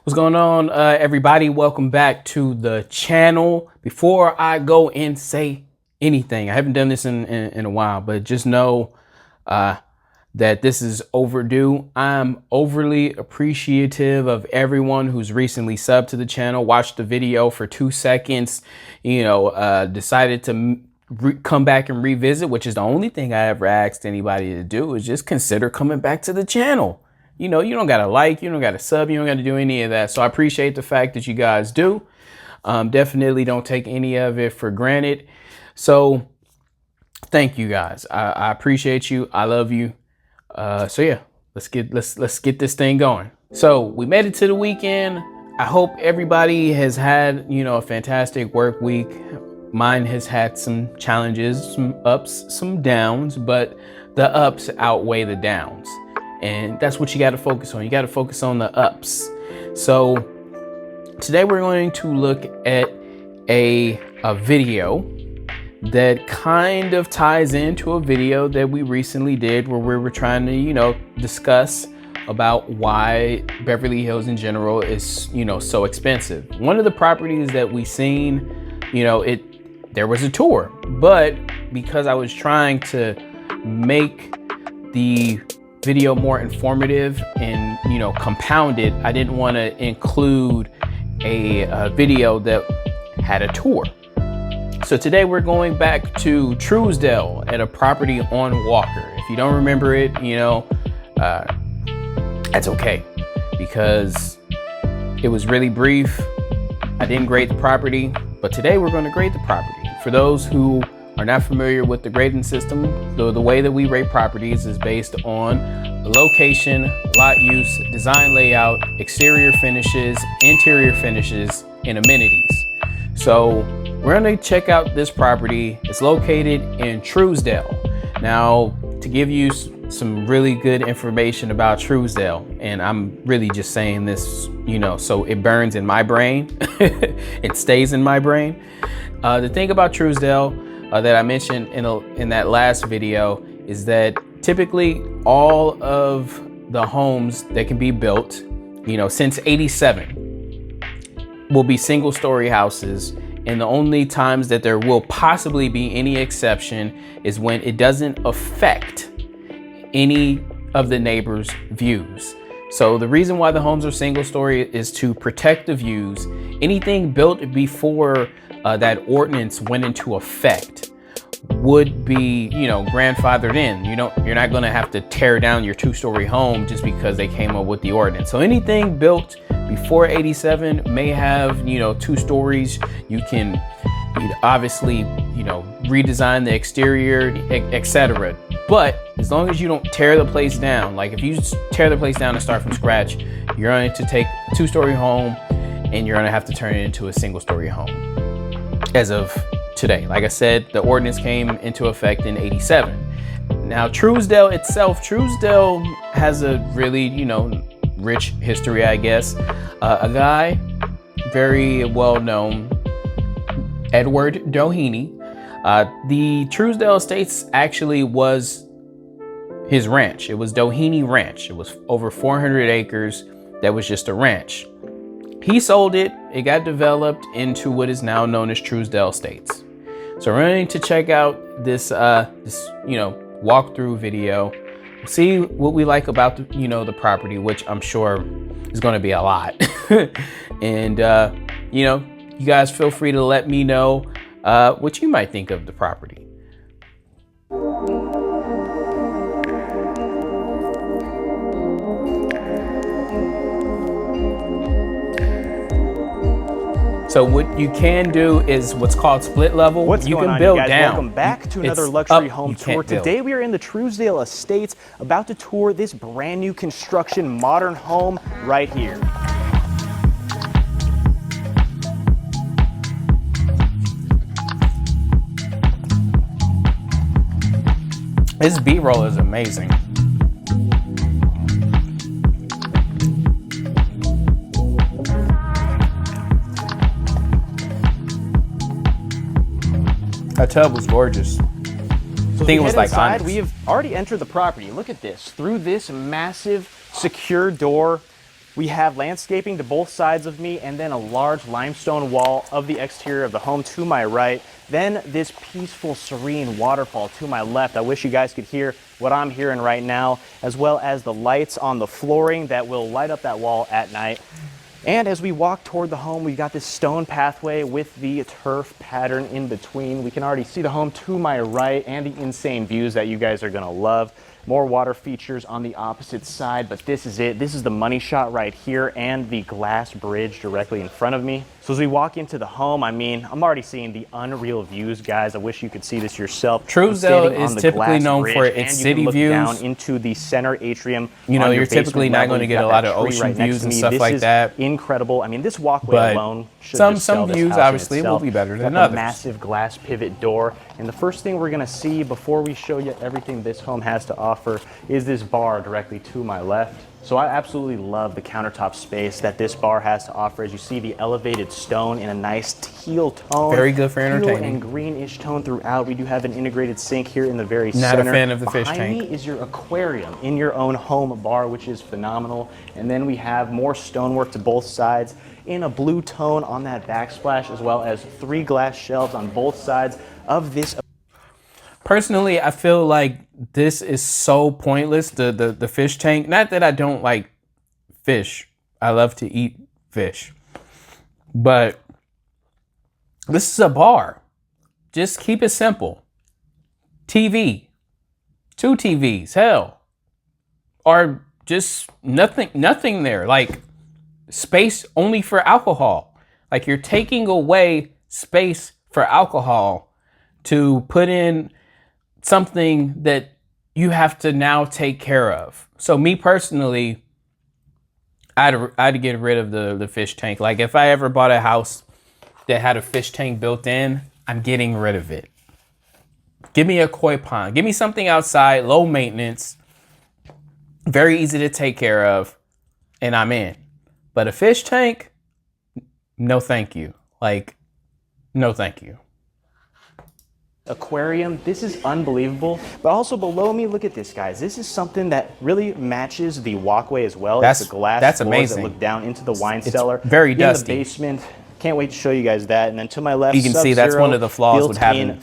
What's going on, everybody? Welcome back to the channel. Before I go and say anything, I haven't done this in a while, but just know that this is overdue. I'm overly appreciative of everyone who's recently subbed to the channel, watched the video for 2 seconds, decided to come back and revisit, which is the only thing I ever asked anybody to do, is just consider coming back to the channel. You don't got to like, you don't got to sub, you don't got to do any of that. So I appreciate the fact that you guys do. Definitely don't take any of it for granted. So thank you guys. I appreciate you. I love you. So yeah, let's get this thing going. So we made it to the weekend. I hope everybody has had, a fantastic work week. Mine has had some challenges, some ups, some downs, but the ups outweigh the downs. And that's what you got to focus on. You got to focus on the ups. So today we're going to look at a video that kind of ties into a video that we recently did where we were trying to, discuss about why Beverly Hills in general is, so expensive. One of the properties that we seen, there was a tour, but because I was trying to make the video more informative and compounded, I didn't want to include a video that had a tour. So today we're going back to Trousdale at a property on Walker. If you don't remember it, that's okay, because it was really brief. I didn't grade the property, but today we're going to grade the property. For those who are not familiar with the grading system, the way that we rate properties is based on location, lot use, design layout, exterior finishes, interior finishes, and amenities. So we're going to check out this property. It's located in Trousdale. Now, to give you some really good information about Trousdale, and I'm really just saying this, so it burns in my brain, it stays in my brain. The thing about Trousdale that I mentioned in that last video is that typically all of the homes that can be built, since '87 will be single story houses. And the only times that there will possibly be any exception is when it doesn't affect any of the neighbors' views. So the reason why the homes are single story is to protect the views. Anything built before that ordinance went into effect would be, grandfathered in. You're not going to have to tear down your 2-story home just because they came up with the ordinance. So anything built before '87 may have, 2 stories. You can obviously, redesign the exterior, etc. But as long as you don't tear the place down, like if you just tear the place down and start from scratch, you're going to take a 2-story home and you're going to have to turn it into a single-story home. As of today, like I said, the ordinance came into effect in '87. Now, Trousdale itself, Trousdale has a really, rich history, I guess. A guy, very well known, Edward Doheny. The Trousdale Estates actually was his ranch. It was Doheny Ranch. It was over 400 acres. That was just a ranch. He sold it. It got developed into what is now known as Trousdale Estates. So we're going to check out this walkthrough video, see what we like about the property, which I'm sure is going to be a lot. And you guys feel free to let me know what you might think of the property. So what you can do is what's called split level. What's you going can on, build you guys? down. Welcome back to another It's luxury up, home you tour. can't build. Today we are in the Trousdale Estates, about to tour this brand new construction modern home right here. This B-roll is amazing. That tub was gorgeous. So I think it was like inside, onyx. we have already entered the property. Look at this. Through this massive secure door, We have landscaping to both sides of me, and then a large limestone wall of the exterior of the home to my right. Then this peaceful, serene waterfall to my left. I wish you guys could hear what I'm hearing right now, as well as the lights on the flooring that will light up that wall at night. And as we walk toward the home, we've got this stone pathway with the turf pattern in between. We can already see the home to my right and the insane views that you guys are gonna love. More water features on the opposite side, but this is it. This is the money shot right here and the glass bridge directly in front of me. So as we walk into the home, I mean, I'm already seeing the unreal views, guys. I wish you could see this yourself. Trousdale is typically known for its city views. Down into the center atrium. You know, you're typically not going to get a lot of ocean views and stuff like that. Incredible. I mean, this walkway alone should just sell some this views house obviously will be better than others. Massive glass pivot door, and the first thing we're going to see before we show you everything this home has to offer is this bar directly to my left. So I absolutely love the countertop space that this bar has to offer. As you see, the elevated stone in a nice teal tone. Very good for entertaining. Teal and greenish tone throughout. We do have an integrated sink here in the very center. Not a fan of the fish tank. Behind me is your aquarium in your own home bar, which is phenomenal. And then we have more stonework to both sides in a blue tone on that backsplash, as well as 3 glass shelves on both sides of this. Personally, I feel like this is so pointless, the fish tank. Not that I don't like fish. I love to eat fish. But this is a bar. Just keep it simple. TV. 2 TVs, hell. Or just nothing there. Like space only for alcohol. Like you're taking away space for alcohol to put in something that you have to now take care of. So me personally, I'd get rid of the fish tank. Like if I ever bought a house that had a fish tank built in, I'm getting rid of it. Give me a koi pond. Give me something outside, low maintenance, very easy to take care of, and I'm in. But a fish tank, no thank you. Like, no thank you. Aquarium, this is unbelievable. But also below me, look at this, guys. This is something that really matches the walkway as well. It's the glass floors amazing. That look down into the wine cellar. Very dusty. In the basement. Can't wait to show you guys that. And then to my left, you can see that's one of the flaws with having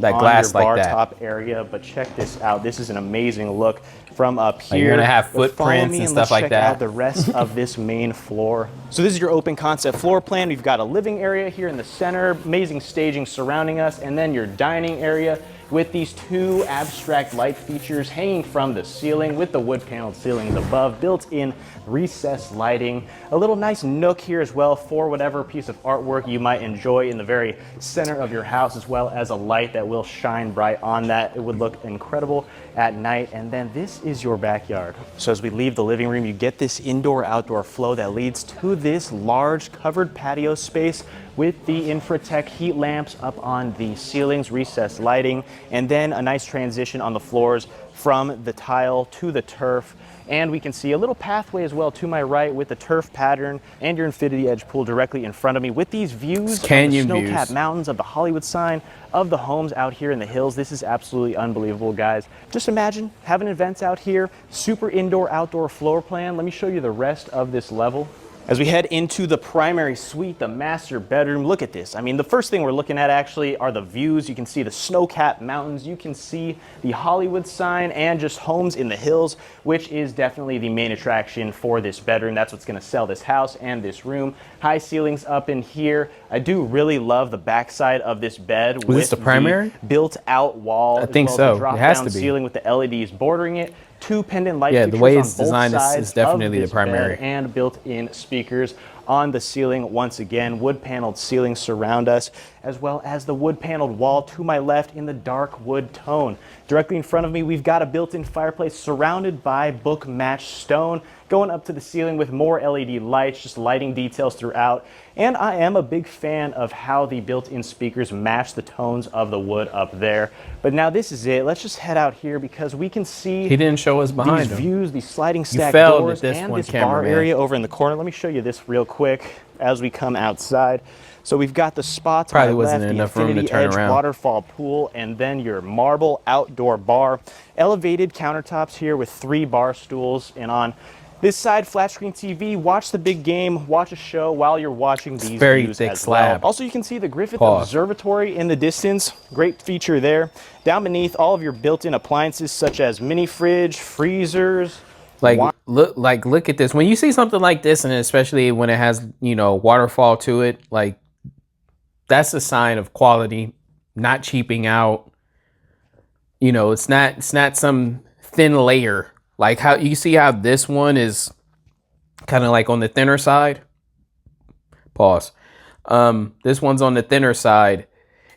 that glass like that. Top area, but check this out. This is an amazing look from up here. You're gonna have footprints and stuff like that. Check out the rest of this main floor. So this is your open concept floor plan. We've got a living area here in the center, amazing staging surrounding us, and then your dining area with these 2 abstract light features hanging from the ceiling with the wood paneled ceilings above, built-in recessed lighting, a little nice nook here as well for whatever piece of artwork you might enjoy in the very center of your house, as well as a light that will shine bright on that. It would look incredible at night. And then this is your backyard. So as we leave the living room, you get this indoor-outdoor flow that leads to this large covered patio space with the Infratech heat lamps up on the ceilings, recessed lighting, and then a nice transition on the floors from the tile to the turf. And we can see a little pathway as well to my right with the turf pattern and your infinity edge pool directly in front of me with these views of the snow-capped mountains, of the Hollywood sign, of the homes out here in the hills. This is absolutely unbelievable, guys. Just imagine having events out here, super indoor-outdoor floor plan. Let me show you the rest of this level. As we head into the primary suite, the master bedroom, look at this. I mean, the first thing we're looking at actually are the views. You can see the snow-capped mountains. You can see the Hollywood sign and just homes in the hills, which is definitely the main attraction for this bedroom. That's what's going to sell this house and this room. High ceilings up in here. I do really love the backside of this bed. Was this the primary? Built-out wall. I think so. It has to be. Ceiling with the LEDs bordering it. 2 pendant light fixtures. Yeah, the way it's designed is definitely the primary. And built-in speakers on the ceiling. Once again, wood paneled ceilings surround us, as well as the wood paneled wall to my left in the dark wood tone. Directly in front of me, we've got a built-in fireplace surrounded by book matched stone, going up to the ceiling with more LED lights, just lighting details throughout. And I am a big fan of how the built-in speakers match the tones of the wood up there. But now this is it. Let's just head out here because we can see he didn't show us behind these views, these sliding stack doors, and this bar area over in the corner. Let me show you this real quick as we come outside. So we've got the spots probably on the wasn't left, enough the room to turn around. Waterfall pool, and then your marble outdoor bar. Elevated countertops here with 3 bar stools, and on This side, flat screen TV, watch the big game, watch a show while you're watching these very views thick as slab. well. Also, you can see the Griffith Pause. Observatory in the distance. Great feature there. Down beneath, all of your built-in appliances such as mini fridge, freezers. Look at this. When you see something like this, and especially when it has, you know, waterfall to it, like that's a sign of quality, not cheaping out. You know, it's not some thin layer. Like how you see how this one is kind of like on the thinner side. Pause. This one's on the thinner side,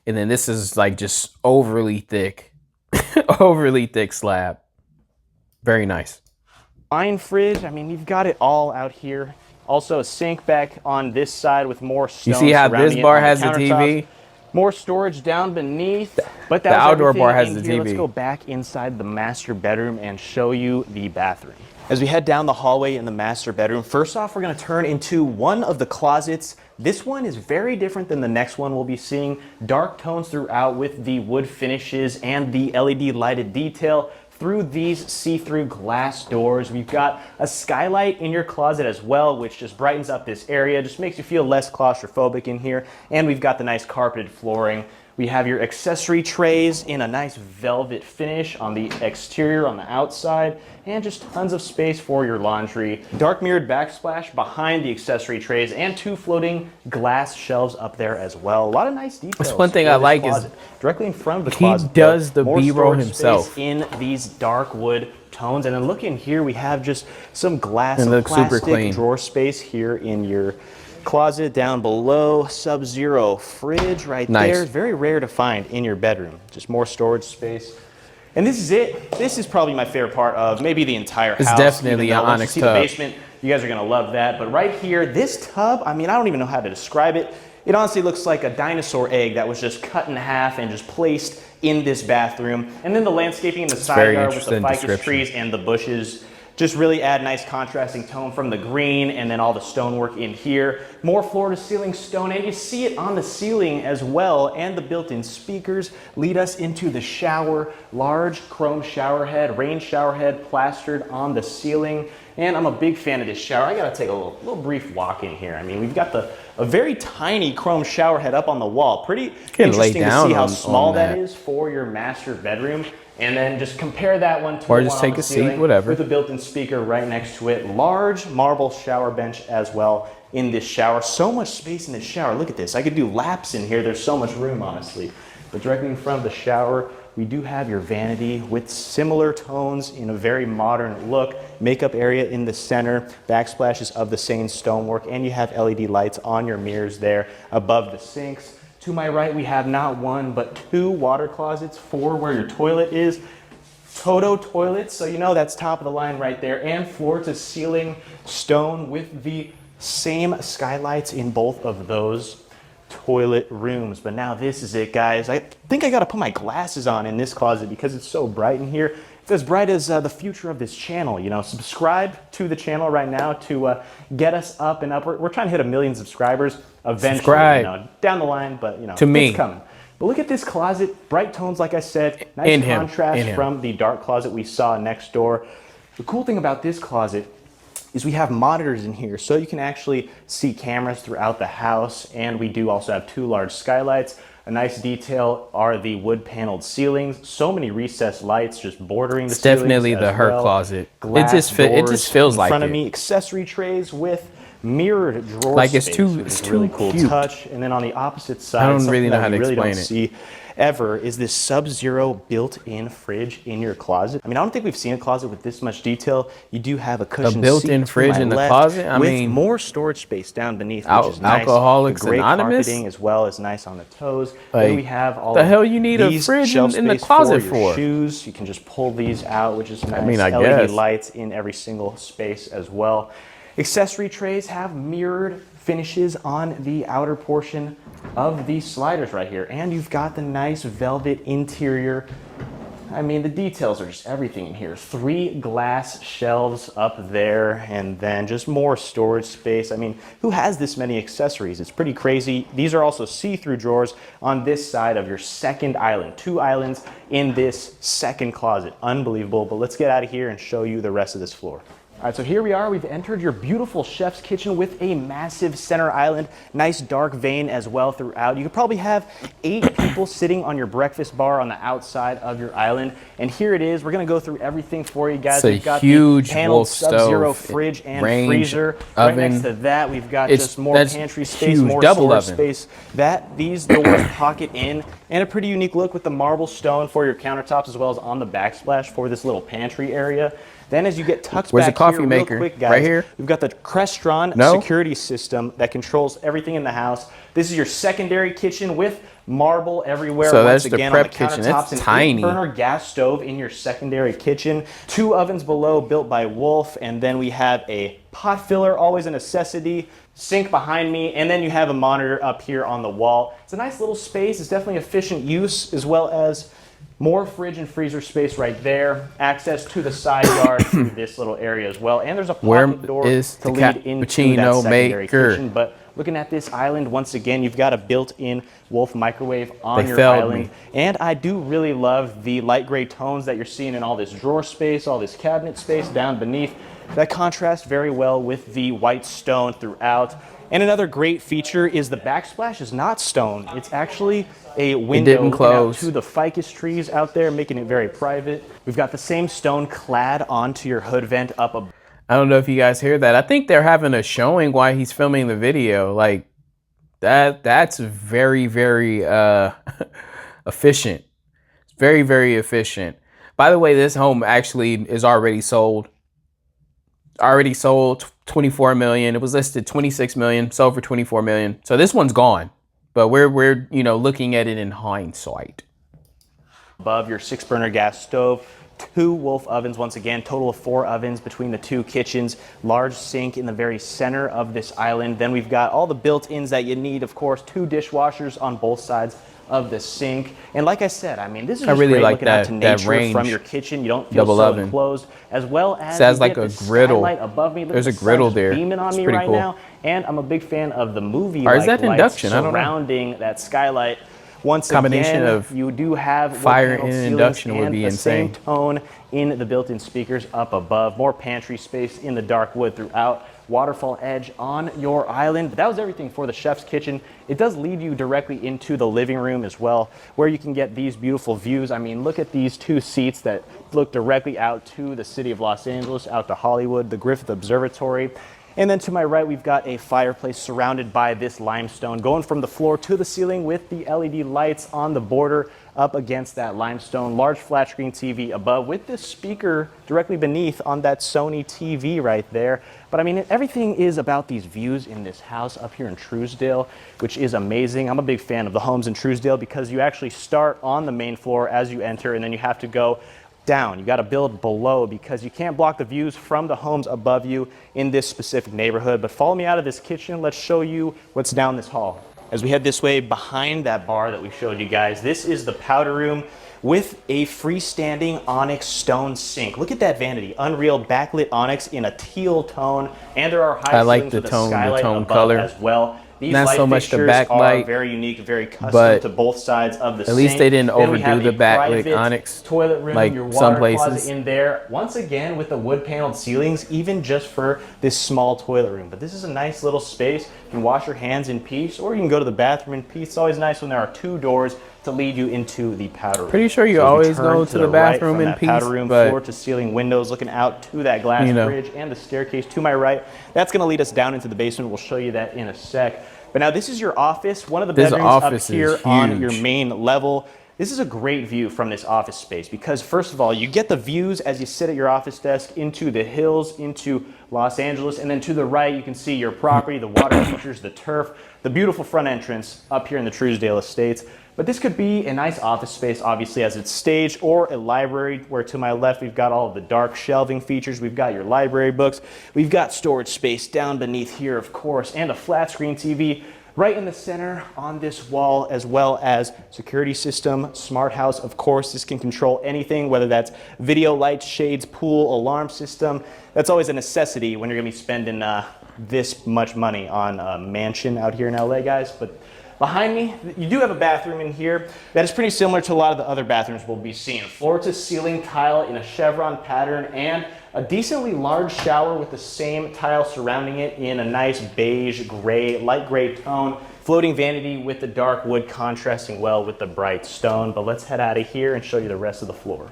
and then this is like just overly thick, overly thick slab. Very nice. Wine fridge, I mean, you've got it all out here. Also a sink back on this side with more stones. You see how this bar has the TV? More storage down beneath, but that the was outdoor everything bar has in the here. TV. Let's go back inside the master bedroom and show you the bathroom. As we head down the hallway in the master bedroom, first off, we're going to turn into one of the closets. This one is very different than the next one we'll be seeing. Dark tones throughout with the wood finishes and the LED lighted detail through these see-through glass doors. We've got a skylight in your closet as well, which just brightens up this area, just makes you feel less claustrophobic in here. And we've got the nice carpeted flooring. We have your accessory trays in a nice velvet finish on the exterior, on the outside, and just tons of space for your laundry. Dark mirrored backsplash behind the accessory trays and 2 floating glass shelves up there as well. A lot of nice details. That's one thing I like is directly in front of the closet. He does the more B-roll storage himself. space in these dark wood tones. And then look in here, we have just some glass and and super plastic clean drawer space here in your closet. Down below, Sub-Zero fridge right there. Very rare to find in your bedroom. Just more storage space. And this is it. This is probably my favorite part of maybe the entire house. It's definitely an onyx tub. The basement, you guys are gonna love that. But right here, this tub, I mean, I don't even know how to describe it. It honestly looks like a dinosaur egg that was just cut in half and just placed in this bathroom. And then the landscaping in the side yard with the ficus trees and the bushes just really add nice contrasting tone from the green, and then all the stonework in here. More floor to ceiling stone, and you see it on the ceiling as well, and the built-in speakers lead us into the shower. Large chrome shower head, rain shower head plastered on the ceiling. And I'm a big fan of this shower. I gotta take a little brief walk in here. I mean, we've got a very tiny chrome shower head up on the wall. Pretty interesting to see how small that is for your master bedroom. And then just compare that one to the one on the ceiling with a built-in speaker right next to it. Large marble shower bench as well in this shower. So much space in this shower. Look at this. I could do laps in here. There's so much room, honestly. But directly in front of the shower, we do have your vanity with similar tones in a very modern look. Makeup area in the center, backsplashes of the same stonework, and you have LED lights on your mirrors there above the sinks. To my right, we have not one, but 2 water closets for where your toilet is. Toto toilets, so you know that's top of the line right there, and floor to ceiling stone with the same skylights in both of those toilet rooms. But now this is it, guys. I think I gotta put my glasses on in this closet because it's so bright in here. It's as bright as the future of this channel. You know, subscribe to the channel right now to get us up and up. We're trying to hit 1 million subscribers eventually, you know, down the line, but you know, it's coming. But look at this closet, bright tones, like I said, nice contrast from the dark closet we saw next door. The cool thing about this closet is we have monitors in here, so you can actually see cameras throughout the house, and we do also have 2 large skylights. A nice detail are the wood paneled ceilings. So many recessed lights just bordering the ceilings. It's definitely the her closet. Glass it just feels like it. In front of me, accessory trays with mirrored drawer like space, it's too really cool cute. touch. And then on the opposite side, I don't really know how to explain it. See ever is this Sub-Zero built-in fridge in your closet. I mean, I don't think we've seen a closet with this much detail. You do have a cushion built-in fridge in the closet. I with mean, more storage space down beneath, which is nice. Alcoholics Great Anonymous carpeting as well is nice on the toes. Like, then we have all the hell you need a fridge in the closet for? Shoes. You can just pull these out, which is nice. I mean, I LED guess. lights in every single space as well. Accessory trays have mirrored finishes on the outer portion of these sliders right here. And you've got the nice velvet interior. I mean, the details are just everything in here. 3 glass shelves up there, and then just more storage space. I mean, who has this many accessories? It's pretty crazy. These are also see-through drawers on this side of your second island. 2 islands in this second closet. Unbelievable. But let's get out of here and show you the rest of this floor. All right, so here we are. We've entered your beautiful chef's kitchen with a massive center island, nice dark vein as well throughout. You could probably have 8 people sitting on your breakfast bar on the outside of your island. And here it is. We're going to go through everything for you guys. We've got huge the paneled Wolf Sub-Zero stove, fridge and range, freezer. oven. Right next to that, we've got just more pantry space, huge, more double storage oven. space. These doors pocket in, and a pretty unique look with the marble stone for your countertops as well as on the backsplash for this little pantry area. Then as you get tucked Where's back the coffee here, maker? real quick, guys, right here? we've got the Crestron security system that controls everything in the house. This is your secondary kitchen with marble everywhere. So once that's the again prep on the kitchen. countertops. It's an tiny. 8-burner gas stove in your secondary kitchen. 2 ovens below built by Wolf, and then we have a pot filler, always a necessity. Sink behind me, and then you have a monitor up here on the wall. It's a nice little space. It's definitely efficient use, as well as more fridge and freezer space right there. Access to the side yard through this little area as well. And there's a pocket door to lead into that secondary kitchen. But looking at this island, once again, you've got a built-in Wolf microwave on your island. And I do really love the light gray tones that you're seeing in all this drawer space, all this cabinet space down beneath. That contrasts very well with the white stone throughout. And another great feature is the backsplash is not stone. It's actually a window looking out to the ficus trees out there, making it very private. We've got the same stone clad onto your hood vent up above. I don't know if you guys hear that. I think they're having a showing while he's filming the video. Like that's very, very efficient. It's very, very efficient. By the way, this home actually is already sold. 24 million. It was listed 26 million, sold for 24 million. So this one's gone, but we're looking at it in hindsight. Above your 6-burner gas stove, 2 Wolf ovens, once again, total of 4 ovens between the 2 kitchens, large sink in the very center of this island. Then we've got all the built-ins that you need, of course, 2 dishwashers on both sides of the sink. And like I said, I mean, this is just really great like looking out to nature range. from your kitchen. You don't feel Double so oven. enclosed, as well as Sounds like a griddle. Above me. There's a griddle there. Beaming on it's me pretty right cool. now, and I'm a big fan of the movie. Or is that induction? I don't know. Surrounding that skylight. Once Combination again, of you do have fire and induction would be insane. Same tone in the built-in speakers up above. More pantry space in the dark wood throughout. Waterfall edge on your island. But that was everything for the chef's kitchen. It does lead you directly into the living room as well, where you can get these beautiful views. I mean, look at these 2 seats that look directly out to the city of Los Angeles, out to Hollywood, the Griffith Observatory. And then to my right, we've got a fireplace surrounded by this limestone, going from the floor to the ceiling with the LED lights on the border up against that limestone. Large flat screen TV above with this speaker directly beneath on that Sony TV right there. But I mean, everything is about these views in this house up here in Trousdale, which is amazing. I'm a big fan of the homes in Trousdale because you actually start on the main floor as you enter, and then you have to go down. You got to build below because you can't block the views from the homes above you in this specific neighborhood. But follow me out of this kitchen. Let's show you what's down this hall. As we head this way behind that bar that we showed you guys, this is the powder room with a freestanding onyx stone sink. Look at that vanity, unreal backlit onyx in a teal tone, and there are high ceilings with a skylight above color as well. These not light so much the fixtures backlight, are very unique, very custom to both sides of the sink. At least they didn't Then we overdo have the a backlit private onyx toilet room, like your water some places. closet in there. Once again with the wood paneled ceilings, even just for this small toilet room. But this is a nice little space. You can wash your hands in peace, or you can go to the bathroom in peace. It's always nice when there are 2 doors to lead you into the powder room. Pretty sure you always go to the bathroom in peace. Powder room, but floor to ceiling windows looking out to that glass bridge and the staircase to my right. That's going to lead us down into the basement. We'll show you that in a sec. But now this is your office, one of the bedrooms up here on your main level. This is a great view from this office space because first of all, you get the views as you sit at your office desk into the hills, into Los Angeles, and then to the right, you can see your property, the water features, the turf, the beautiful front entrance up here in the Trousdale Estates. But this could be a nice office space, obviously, as it's staged, or a library, where to my left, we've got all of the dark shelving features. We've got your library books. We've got storage space down beneath here, of course, and a flat screen TV right in the center on this wall, as well as security system, smart house. Of course, this can control anything, whether that's video, lights, shades, pool, alarm system. That's always a necessity when you're gonna be spending this much money on a mansion out here in LA, guys. But Behind me, you do have a bathroom in here that is pretty similar to a lot of the other bathrooms we'll be seeing. Floor to ceiling tile in a chevron pattern and a decently large shower with the same tile surrounding it in a nice beige gray, light gray tone. Floating vanity with the dark wood contrasting well with the bright stone. But let's head out of here and show you the rest of the floor.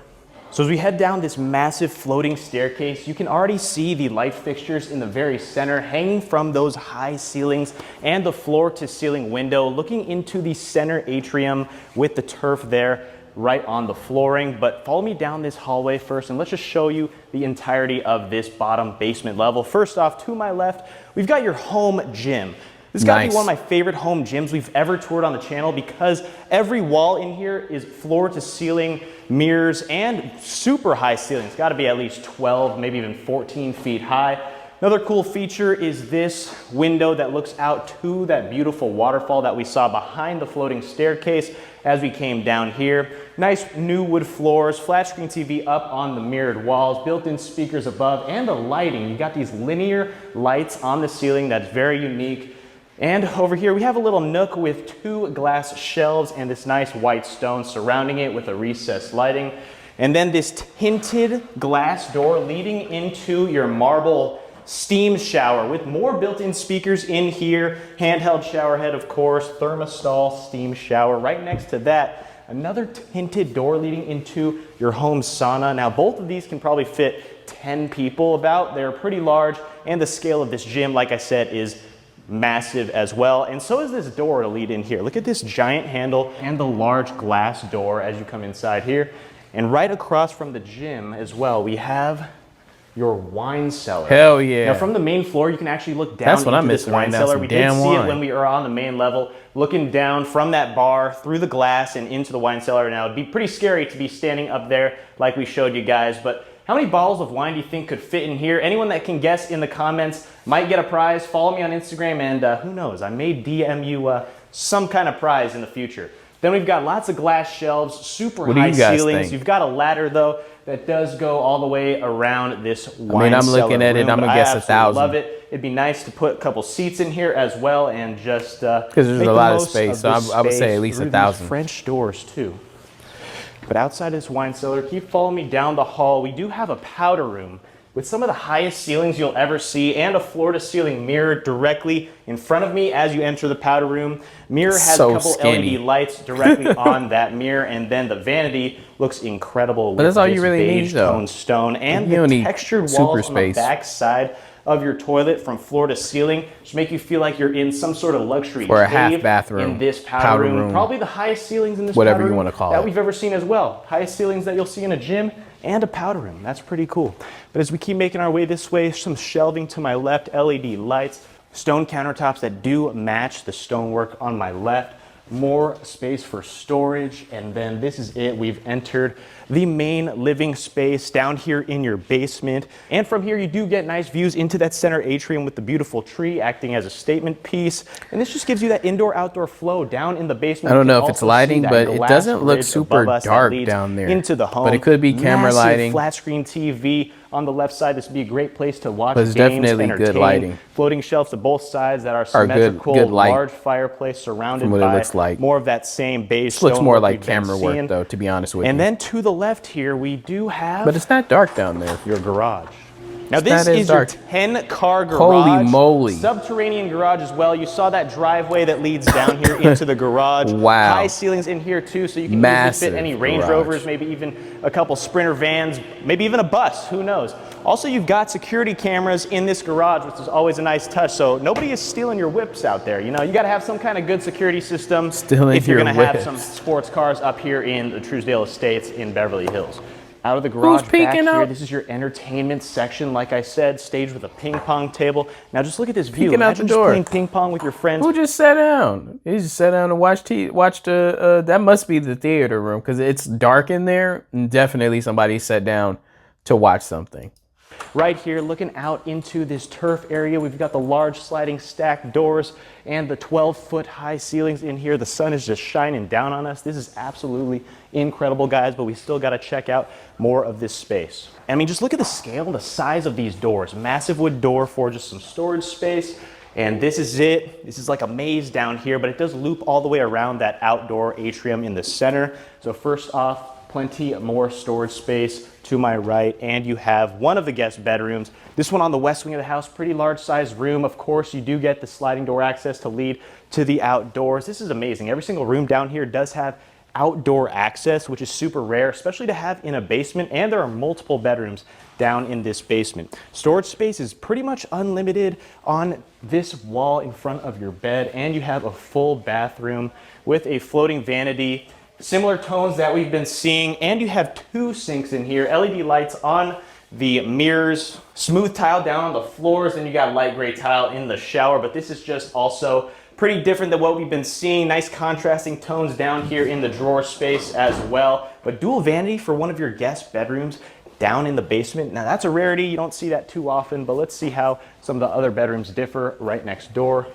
So as we head down this massive floating staircase, you can already see the light fixtures in the very center hanging from those high ceilings and the floor to ceiling window looking into the center atrium with the turf there right on the flooring. But follow me down this hallway first and let's just show you the entirety of this bottom basement level. First off, to my left, we've got your home gym. This has got to be one of my favorite home gyms we've ever toured on the channel because every wall in here is floor to ceiling mirrors and super high ceilings. It's got to be at least 12, maybe even 14 feet high. Another cool feature is this window that looks out to that beautiful waterfall that we saw behind the floating staircase as we came down here. Nice new wood floors, flat screen TV up on the mirrored walls, built-in speakers above, and the lighting. You got these linear lights on the ceiling that's very unique. And over here we have a little nook with 2 glass shelves and this nice white stone surrounding it with a recessed lighting. And then this tinted glass door leading into your marble steam shower with more built-in speakers in here. Handheld shower head, of course, thermostat steam shower. Right next to that, another tinted door leading into your home sauna. Now both of these can probably fit 10 people about. They're pretty large and the scale of this gym, like I said, is massive as well. And so is this door to lead in here. Look at this giant handle and the large glass door as you come inside here. And right across from the gym as well, we have your wine cellar. Hell yeah. Now from the main floor, you can actually look down into this wine cellar. We did see it when we were on the main level, looking down from that bar through the glass and into the wine cellar. Now it'd be pretty scary to be standing up there like we showed you guys, but how many bottles of wine do you think could fit in here? Anyone that can guess in the comments might get a prize. Follow me on Instagram and who knows, I may DM you some kind of prize in the future. Then we've got lots of glass shelves, super high ceilings. You've got a ladder though that does go all the way around this wine cellar. I'm looking at it, I'm gonna guess 1,000. I love it. It'd be nice to put a couple seats in here as well and just because there's a lot of space, so I would say at least 1,000. French doors too. But outside this wine cellar, keep following me down the hall. We do have a powder room with some of the highest ceilings you'll ever see and a floor-to-ceiling mirror directly in front of me as you enter the powder room. Mirror has a couple LED lights directly on that mirror, and then the vanity looks incredible. But that's all you really need, though. Toned stone and the textured walls on the back side of your toilet from floor to ceiling, which make you feel like you're in some sort of luxury or a cave half bathroom in this powder room. Probably the highest ceilings in this whatever powder you room want to call that it we've ever seen as well. Highest ceilings that you'll see in a gym and a powder room. That's pretty cool. But as we keep making our way this way, some shelving to my left, LED lights, stone countertops that do match the stonework on my left. More space for storage, and then this is it. We've entered the main living space down here in your basement, and from here you do get nice views into that center atrium with the beautiful tree acting as a statement piece, and this just gives you that indoor-outdoor flow down in the basement. I don't know if it's lighting, but it doesn't look super dark down there into the home. But it could be camera lighting. Flat screen TV on the left side. This would be a great place to watch games, definitely good lighting. Floating shelves to both sides that are symmetrical, good light large fireplace surrounded what by it looks like. more of that same beige This looks stone more like camera work, though, to be honest with you. And then to the left here, we do have... But it's not dark down there. Your garage. Now this is your 10-car garage. Holy moly. Subterranean garage as well. You saw that driveway that leads down here into the garage. Wow. High ceilings in here too, so you can easily fit any Range Rovers, maybe even a couple Sprinter vans, maybe even a bus, who knows. Also, you've got security cameras in this garage, which is always a nice touch, so nobody is stealing your whips out there. You know, you gotta have some kind of good security system if you're gonna have some sports cars up here in the Trousdale Estates in Beverly Hills. Out of the garage back here, this is your entertainment section, like I said, staged with a ping pong table. Now just look at this view. Imagine just playing ping pong with your friends. Who just sat down? He just sat down and watched that must be the theater room because it's dark in there. And definitely somebody sat down to watch something. Right here, looking out into this turf area, we've got the large sliding stacked doors and the 12-foot high ceilings in here. The sun is just shining down on us. This is absolutely incredible, guys, but we still got to check out more of this space. I mean, just look at the scale and the size of these doors. Massive wood door for just some storage space. And this is it. This is like a maze down here, but it does loop all the way around that outdoor atrium in the center. So first off, plenty more storage space to my right, and you have one of the guest bedrooms. This one on the west wing of the house, pretty large sized room. Of course, you do get the sliding door access to lead to the outdoors. This is amazing. Every single room down here does have outdoor access, which is super rare, especially to have in a basement, and there are multiple bedrooms down in this basement. Storage space is pretty much unlimited on this wall in front of your bed, and you have a full bathroom with a floating vanity, similar tones that we've been seeing, and you have 2 sinks in here, LED lights on the mirrors, smooth tile down on the floors, and you got light gray tile in the shower, but this is just also pretty different than what we've been seeing. Nice contrasting tones down here in the drawer space as well. But dual vanity for one of your guest bedrooms down in the basement. Now that's a rarity. You don't see that too often, but let's see how some of the other bedrooms differ right next door.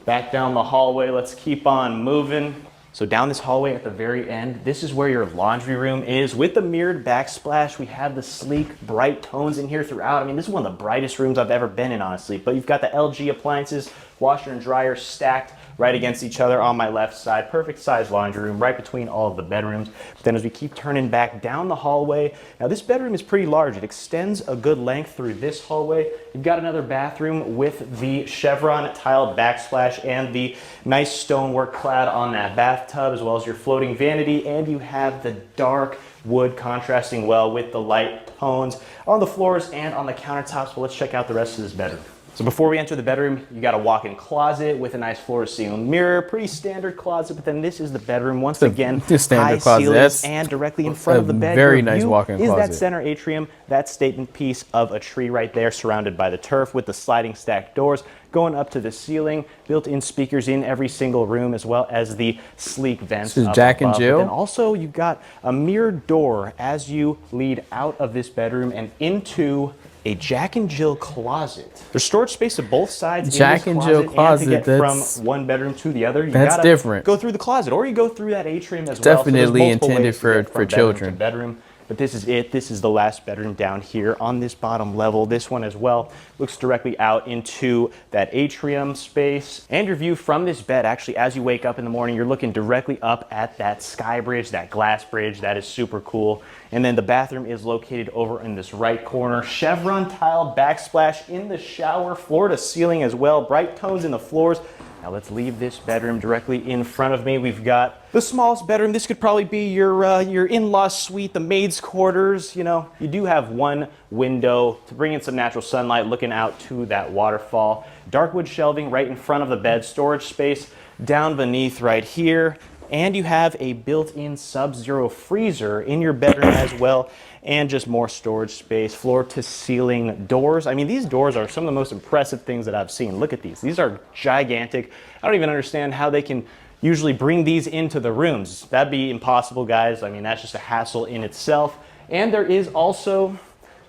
Back down the hallway, let's keep on moving. So down this hallway at the very end, this is where your laundry room is. With the mirrored backsplash, we have the sleek, bright tones in here throughout. I mean, this is one of the brightest rooms I've ever been in, honestly. But you've got the LG appliances, washer and dryer stacked right against each other on my left side. Perfect size laundry room right between all of the bedrooms. But then as we keep turning back down the hallway, now this bedroom is pretty large. It extends a good length through this hallway. You've got another bathroom with the chevron tile backsplash and the nice stonework clad on that bathtub, as well as your floating vanity, and you have the dark wood contrasting well with the light tones on the floors and on the countertops. But let's check out the rest of this bedroom. So before we enter the bedroom, you got a walk-in closet with a nice floor-to-ceiling mirror, pretty standard closet, but then this is the bedroom. Once again, high ceilings and directly in front of the bedroom. Very nice walk-in closet. Is that center atrium, that statement piece of a tree right there surrounded by the turf with the sliding stacked doors going up to the ceiling, built-in speakers in every single room, as well as the sleek vents. This is Jack and Jill. And also you've got a mirrored door as you lead out of this bedroom and into a Jack and Jill closet. There's storage space to both sides. Jack and Jill closet. And to get from one bedroom to the other, you that's gotta different. Go through the closet, or you go through that atrium as well. Definitely intended for children. Bedroom. But this is it. This is the last bedroom down here on this bottom level. This one as well looks directly out into that atrium space. And your view from this bed, actually, as you wake up in the morning, you're looking directly up at that sky bridge, that glass bridge. That is super cool. And then the bathroom is located over in this right corner. Chevron tile backsplash in the shower, floor to ceiling as well. Bright tones in the floors. Now let's leave this bedroom directly in front of me. We've got the smallest bedroom. This could probably be your in-law suite, the maid's quarters. You know, you do have one window to bring in some natural sunlight looking out to that waterfall. Dark wood shelving right in front of the bed. Storage space down beneath right here. And you have a built-in sub-zero freezer in your bedroom as well, and just more storage space, floor-to-ceiling doors. I mean, these doors are some of the most impressive things that I've seen. Look at these. These are gigantic. I don't even understand how they can usually bring these into the rooms. That'd be impossible, guys. I mean, that's just a hassle in itself. And there is also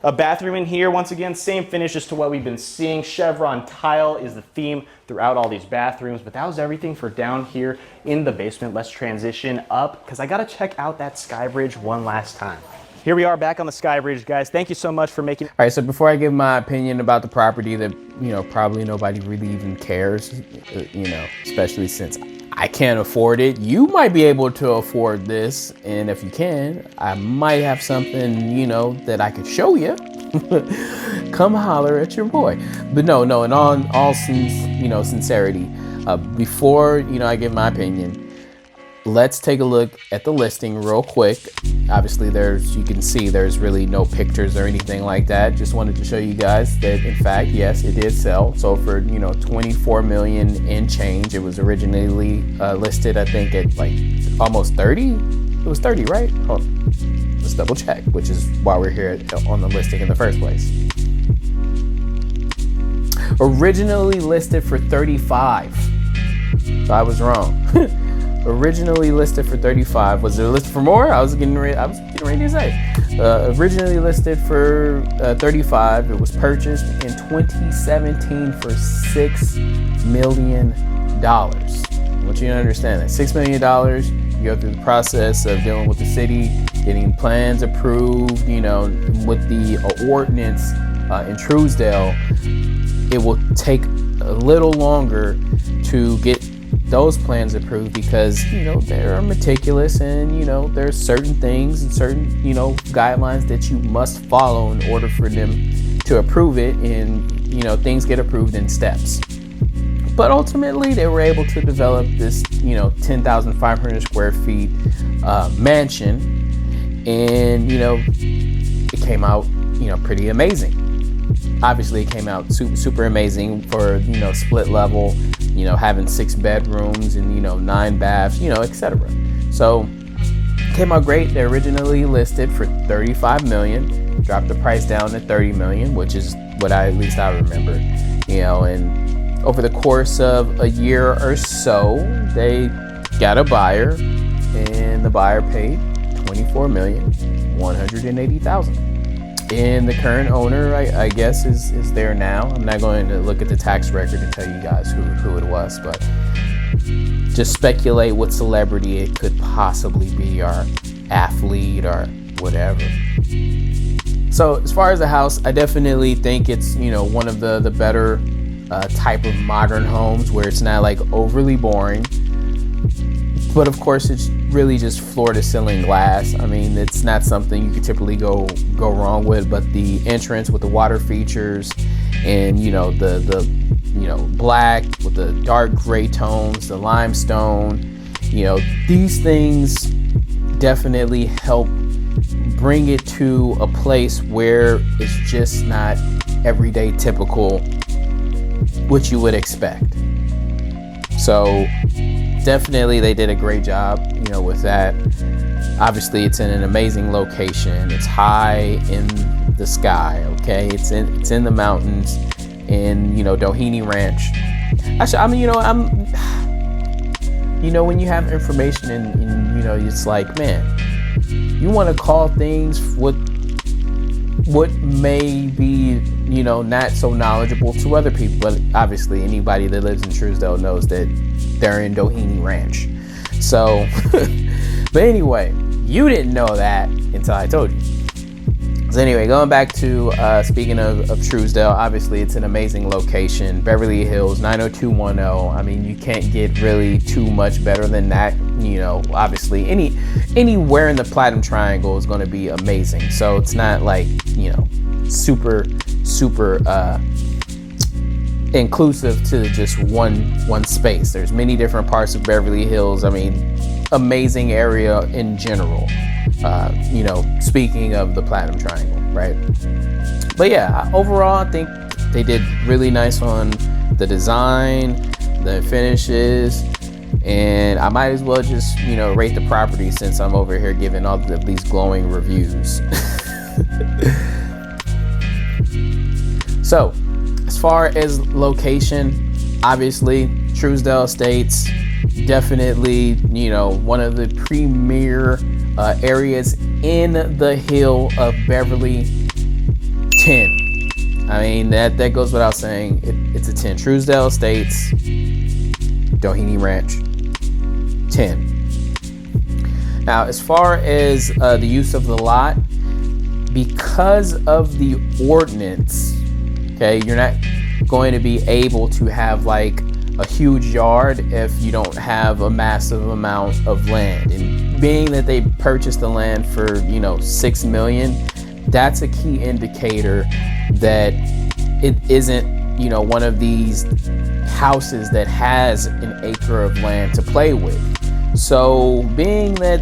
a bathroom in here. Once again, same finish as to what we've been seeing. Chevron tile is the theme throughout all these bathrooms, but that was everything for down here in the basement. Let's transition up because I got to check out that sky bridge one last time. Here we are back on the sky bridge, guys. Thank you so much for making. All right, so before I give my opinion about the property that, you know, probably nobody really even cares, you know, especially since I can't afford it. You might be able to afford this, and if you can, I might have something, you know, that I could show you. Come holler at your boy. But no, in all sincerity, before, you know, I give my opinion, let's take a look at the listing real quick. Obviously, you can see there's really no pictures or anything like that. Just wanted to show you guys that, in fact, yes, it did sell. So for, you know, $24 million in change. It was originally listed, I think, at like almost 30. It was 30, right? Hold on. Let's double check, which is why we're here on the listing in the first place. Originally listed for 35. So I was wrong. Originally listed for 35. Was it listed for more? I was getting ready to say. Originally listed for 35. It was purchased in 2017 for $6 million. I want you to understand that $6 million. You go through the process of dealing with the city, getting plans approved. You know, with the ordinance in Trousdale, it will take a little longer to get those plans approved because, they're meticulous and, there's certain things and certain, guidelines that you must follow in order for them to approve it. And, things get approved in steps. But ultimately, they were able to develop this, 10,500 square feet mansion. And, it came out, pretty amazing. Obviously, it came out super amazing for, split level, having 6 bedrooms and, 9 baths, etc. So came out great. They originally listed for $35 million, dropped the price down to $30 million, which is what at least I remember, and over the course of a year or so, they got a buyer and the buyer paid $24,180,000. And the current owner, I guess, is there now. I'm not going to look at the tax record and tell you guys who it was, but just speculate what celebrity it could possibly be, or athlete or whatever. So as far as the house, I definitely think it's, one of the better type of modern homes where it's not like overly boring. But of course, it's really just floor to ceiling glass. I mean, it's not something you could typically go wrong with, but the entrance with the water features and, the black with the dark gray tones, the limestone, these things definitely help bring it to a place where it's just not everyday typical what you would expect. So definitely they did a great job, with that. Obviously, it's in an amazing location. It's high in the sky, okay? It's in the mountains in, Doheny Ranch. Actually, when you have information and it's like, man, you want to call things what may be, not so knowledgeable to other people, but obviously anybody that lives in Trousdale knows that they're in Doheny Ranch. So, but anyway, you didn't know that until I told you. So anyway, going back to speaking of Trousdale, obviously it's an amazing location. Beverly Hills, 90210. I mean, you can't get really too much better than that. Obviously anywhere in the Platinum Triangle is going to be amazing. So it's not like, super inclusive to just one space. There's many different parts of Beverly Hills. I mean, amazing area in general. Speaking of the Platinum Triangle, right? But yeah, overall, I think they did really nice on the design, the finishes, and I might as well just, rate the property since I'm over here giving all of these glowing reviews. So, as far as location, obviously, Trousdale Estates, definitely, one of the premier areas in the Hill of Beverly. 10. I mean, that goes without saying. It's a 10. Trousdale Estates, Doheny Ranch, 10. Now, as far as the use of the lot, because of the ordinance, okay, you're not going to be able to have like a huge yard if you don't have a massive amount of land. And being that they purchased the land for, $6 million, that's a key indicator that it isn't, one of these houses that has an acre of land to play with. So being that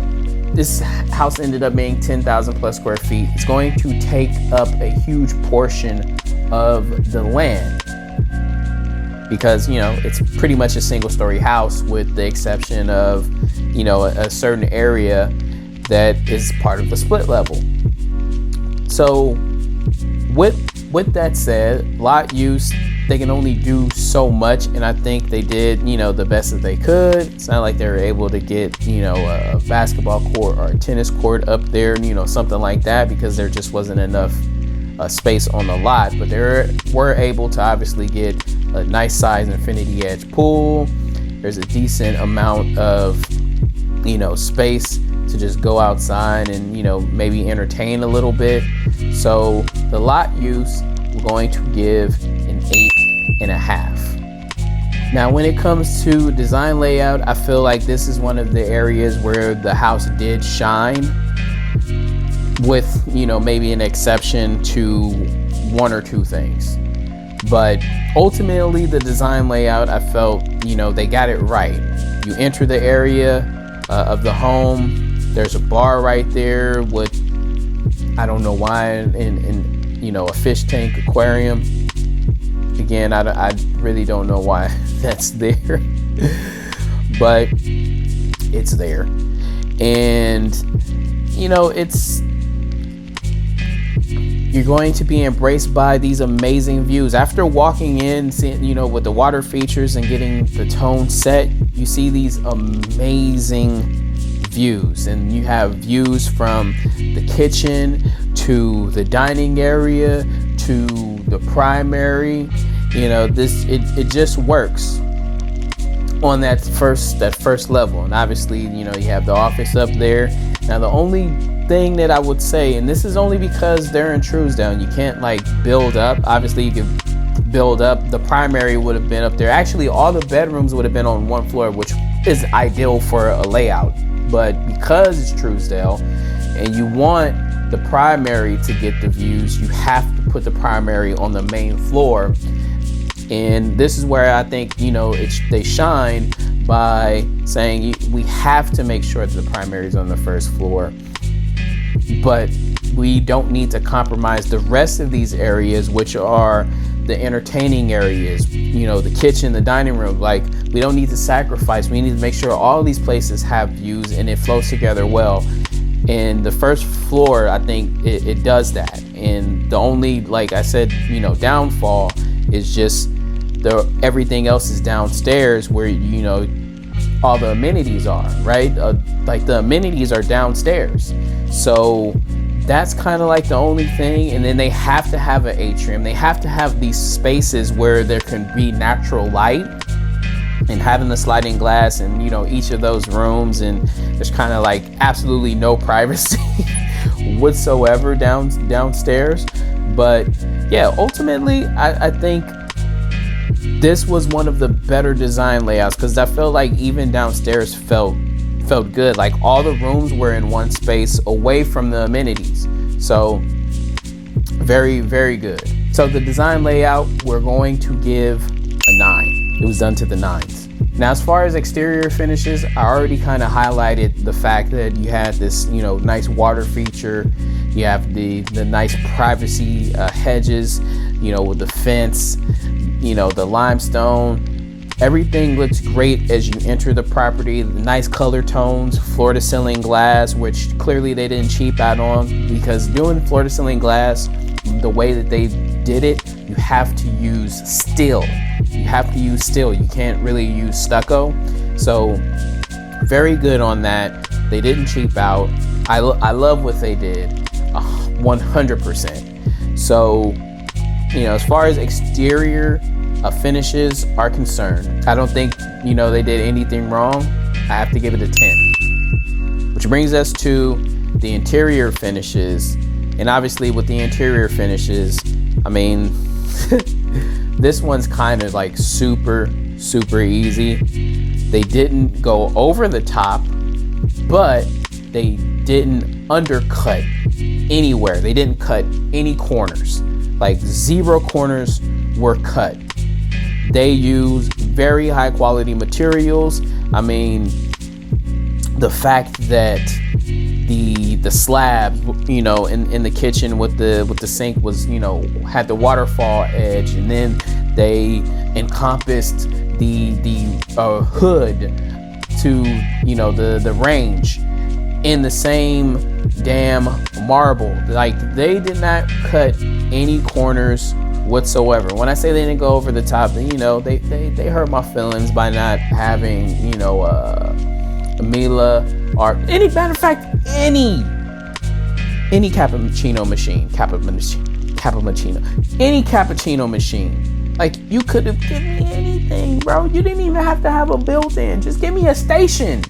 this house ended up being 10,000 plus square feet, it's going to take up a huge portion of the land because, it's pretty much a single story house with the exception of, a certain area that is part of the split level. So with that said, lot use, they can only do so much, and I think they did, the best that they could. It's not like they were able to get, a basketball court or a tennis court up there, something like that, because there just wasn't enough space on the lot. But they were able to obviously get a nice size infinity edge pool. There's a decent amount of, space to just go outside and, maybe entertain a little bit. So the lot use, we're going to give an 8.5. Now, when it comes to design layout, I feel like this is one of the areas where the house did shine, with, maybe an exception to one or two things. But ultimately, the design layout, I felt, they got it right. You enter the area of the home. There's a bar right there with, I don't know why, in a fish tank aquarium. Again, I really don't know why that's there, but it's there. And, you're going to be embraced by these amazing views. After walking in, seeing, with the water features and getting the tone set, you see these amazing views. And you have views from the kitchen to the dining area to the primary. It just works on that first level. And obviously, you have the office up there. Now, the only thing that I would say, and this is only because they're in Trousdale and you can't build up. Obviously, you can build up. The primary would have been up there. Actually, all the bedrooms would have been on one floor, which is ideal for a layout. But because it's Trousdale and you want the primary to get the views, you have to put the primary on the main floor. And this is where I think, they shine by saying we have to make sure that the primary is on the first floor. But we don't need to compromise the rest of these areas, which are the entertaining areas, the kitchen, the dining room. We don't need to sacrifice. We need to make sure all these places have views and it flows together well. And the first floor, I think it does that. And the only, like I said, downfall is just everything else is downstairs where, all the amenities are, right? The amenities are downstairs. So that's kind of the only thing. And then they have to have an atrium. They have to have these spaces where there can be natural light, and having the sliding glass in, each of those rooms. And there's kind of absolutely no privacy whatsoever downstairs. But yeah, ultimately, I think this was one of the better design layouts, because I felt like even downstairs felt good. All the rooms were in one space away from the amenities. So very, very good. So the design layout, we're going to give a 9. It was done to the 9s. Now, as far as exterior finishes, I already kind of highlighted the fact that you had this, nice water feature. You have the nice privacy hedges, with the fence, the limestone. Everything looks great as you enter the property. The nice color tones, floor to ceiling glass, which clearly they didn't cheap out on, because doing floor to ceiling glass, the way that they did it, you have to use steel. You can't really use stucco. So very good on that. They didn't cheap out. I love what they did 100%. So, as far as exterior finishes are concerned, I don't think, they did anything wrong. I have to give it a 10. Which brings us to the interior finishes. And obviously with the interior finishes, this one's kind of super, super easy. They didn't go over the top, but they didn't undercut anywhere. They didn't cut any corners. 0 corners were cut. They used very high quality materials. The fact that the slab, in the kitchen with the sink was, had the waterfall edge, and then they encompassed the hood to, the range in the same damn marble. They did not cut any corners whatsoever. When I say they didn't go over the top, they hurt my feelings by not having, a Mila, or any matter of fact, any cappuccino machine, any cappuccino machine. You could have given me anything, bro. You didn't even have to have a built-in. Just give me a station.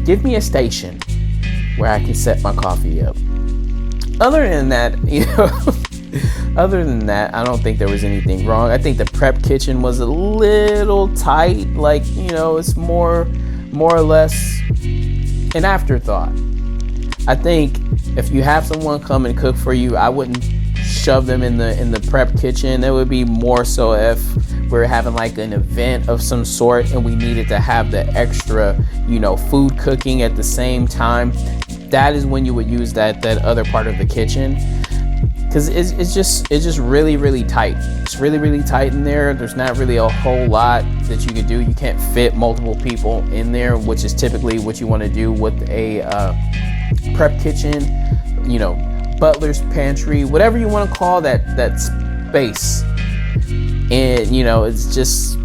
Give me a station where I can set my coffee up. Other than that, Other than that, I don't think there was anything wrong. I think the prep kitchen was a little tight. Like, it's more or less an afterthought. I think if you have someone come and cook for you, I wouldn't shove them in the prep kitchen. It would be more so if we're having like an event of some sort and we needed to have the extra, food cooking at the same time. That is when you would use that other part of the kitchen, because it's just really, really tight. It's really, really tight in there. There's not really a whole lot that you could do. You can't fit multiple people in there, which is typically what you want to do with a prep kitchen, butler's pantry, whatever you want to call that space. And it's just,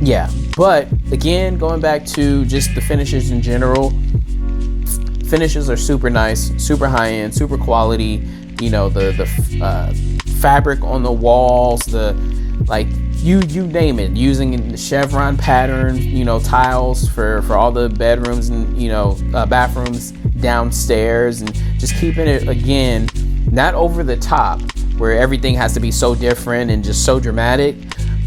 yeah. But again, going back to just the finishes in general, finishes are super nice, super high end, super quality. The fabric on the walls, you name it, using the chevron pattern, tiles for all the bedrooms and bathrooms downstairs, and just keeping it, again, not over the top where everything has to be so different and just so dramatic,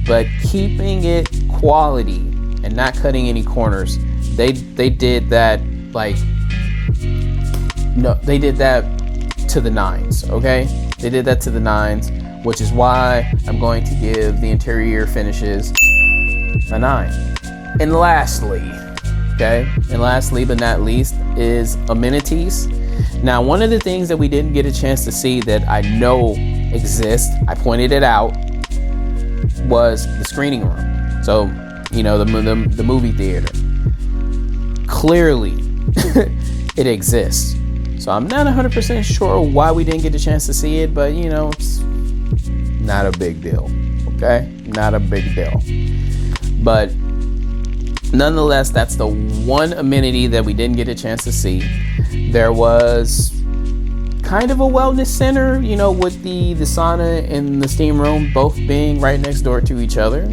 but keeping it quality and not cutting any corners. They did that they did that to the nines, okay? They did that to the nines, which is why I'm going to give the interior finishes a 9. And lastly but not least, is amenities. Now, one of the things that we didn't get a chance to see that I know exists, I pointed it out, was the screening room. So, the movie theater. Clearly, it exists. So I'm not 100% sure why we didn't get a chance to see it, but it's not a big deal, okay? Not a big deal. But nonetheless, that's the one amenity that we didn't get a chance to see. There was kind of a wellness center, with the sauna and the steam room both being right next door to each other.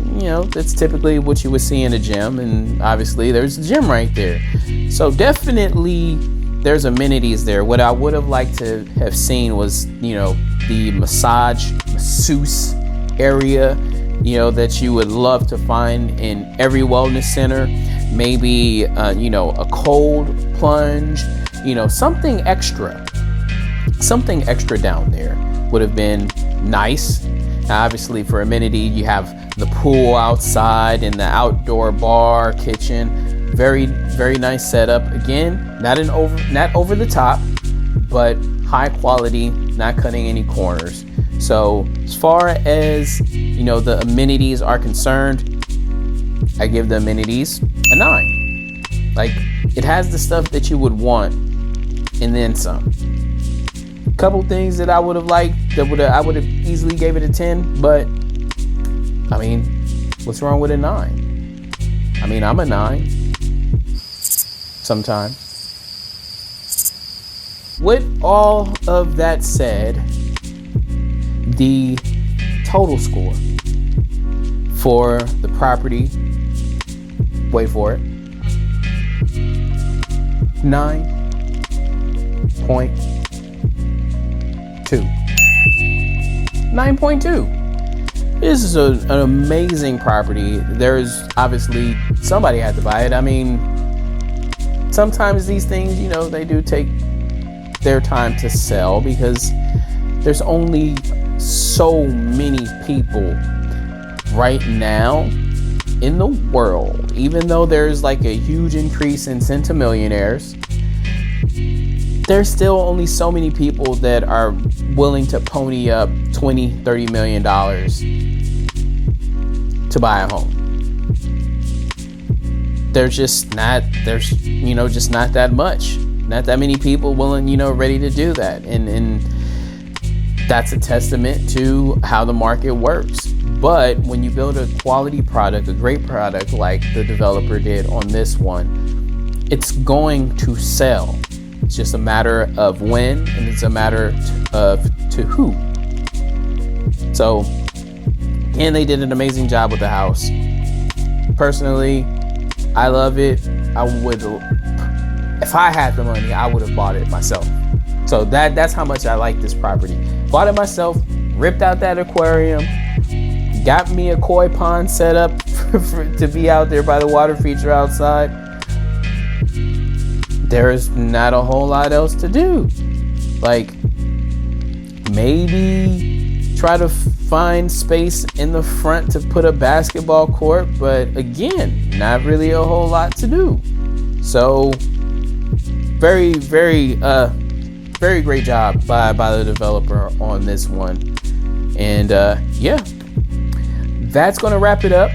That's typically what you would see in a gym, and obviously there's a gym right there. So definitely there's amenities there. What I would have liked to have seen was, the masseuse area, that you would love to find in every wellness center. Maybe, a cold plunge, something extra down there would have been nice. Now, obviously for amenity, you have the pool outside and the outdoor bar, kitchen. Very, very nice setup. Again, not over the top, but high quality, not cutting any corners. So as far as, the amenities are concerned, I give the amenities a 9. It has the stuff that you would want and then some. Couple things that I would have liked I would have easily gave it a 10, but I mean, what's wrong with a 9? I mean, I'm a 9 sometimes. With all of that said, the total score for the property, wait for it, 9.2. 9.2. This is an amazing property. There's obviously somebody had to buy it. I mean, sometimes these things, they do take their time to sell because there's only so many people right now in the world. Even though there's a huge increase in centimillionaires, there's still only so many people that are willing to pony up $20-30 million to buy a home. There's just not that much. Not that many people willing, ready to do that. And that's a testament to how the market works. But when you build a quality product, a great product like the developer did on this one, it's going to sell. It's just a matter of when, and it's a matter of to who. So, and they did an amazing job with the house. Personally, I love it. If I had the money, I would have bought it myself. So that's how much I like this property. bought it myself, ripped out that aquarium, got me a koi pond set up to be out there by the water feature outside. There is not a whole lot else to do. Like, maybe try to find space in the front to put a basketball court, but again, not really a whole lot to do. So very great job by the developer on this one. And yeah, that's gonna wrap it up.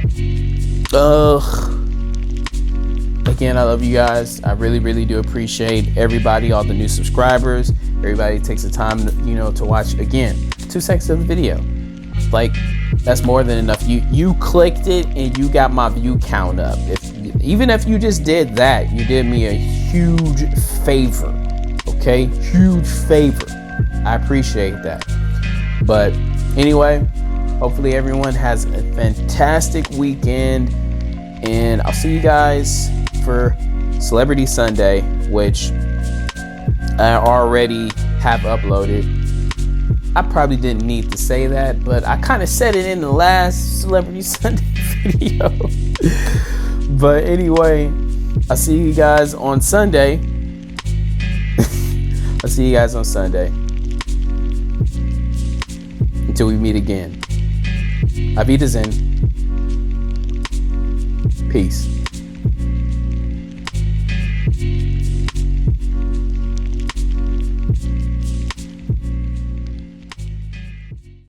Again, I love you guys. I really do appreciate everybody, all the new subscribers, everybody takes the time to watch. Again, 2 seconds of the video, like, that's more than enough. You clicked it and you got my view count up. Even if you just did that, you did me a huge favor. Okay, huge favor. I appreciate that. But anyway, hopefully everyone has a fantastic weekend, and I'll see you guys for Celebrity Sunday, which I already have uploaded. I probably didn't need to say that, but I kind of said it in the last Celebrity Sunday video. But anyway, I'll see you guys on Sunday. I'll see you guys on Sunday. Until we meet again. Auf Wiedersehen. Peace.